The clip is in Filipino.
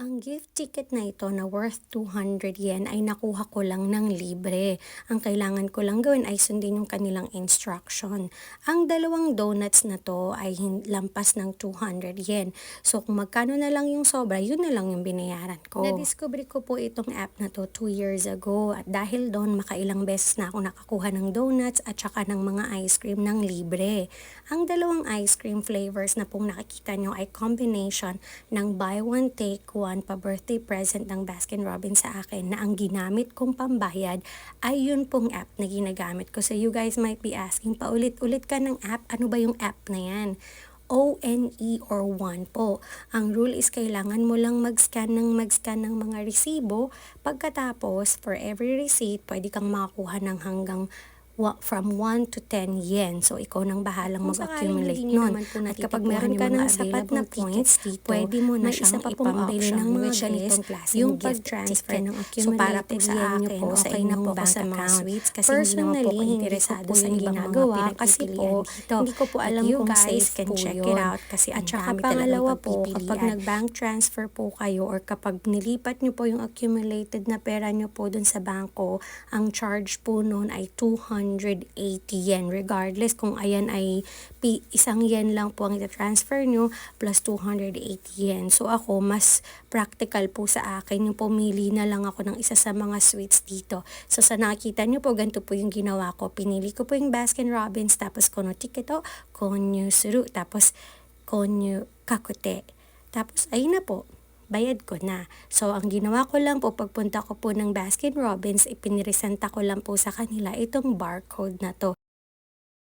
Ang gift ticket na ito na worth 200 yen ay nakuha ko lang ng libre. Ang kailangan ko lang gawin ay sundin yung kanilang instruction. Ang dalawang donuts na to ay lampas ng 200 yen. So kung magkano na lang yung sobra, yun na lang yung binayaran ko. Nadiscover ko po itong app na to 2 years ago at dahil doon makailang beses na ako nakakuha ng donuts at saka ng mga ice cream ng libre. Ang dalawang ice cream flavors na pong nakikita nyo ay combination ng buy one take one pa-birthday present ng Baskin-Robbins sa akin na ang ginamit kong pambayad ay yun pong app na ginagamit ko. So you guys might be asking, paulit-ulit ka ng app, ano ba yung app na yan? ONE or one po. Ang rule is kailangan mo lang mag-scan ng mga resibo. Pagkatapos, for every receipt, pwede kang makakuha ng hanggang from 1 to 10 yen. So, ikaw nang bahalang mag-accumulate nun. At kapag meron ka ng sapat na points dito, pwede mo na siyang ipambili ng mga ganitong klaseng yung pag-transfer ng accumulated so, para po sa akin, po, okay na po ako sa mga sweets kasi personally, hindi interesado sa ibang ginagawa kasi po, hindi ko po alam kung safe can check it out kasi at saka pangalawa po, kapag nag-bank transfer po kayo or kapag nilipat nyo po yung accumulated na pera nyo po dun sa bangko, ang charge po nun ay 280 yen. Regardless kung ayan ay isang yen lang po ang ita-transfer nyo plus 280 yen. So ako, mas practical po sa akin yung pumili na lang ako ng isa sa mga sweets dito. So sa nakikita nyo po, ganito po yung ginawa ko. Pinili ko po yung Baskin-Robbins, tapos kono tiketo, konyo suru, tapos konyo kakute. Tapos ayun na po, bayad ko na. So, ang ginawa ko lang po, pagpunta ko po ng Baskin-Robbins, ipiniresenta ko lang po sa kanila itong barcode na to.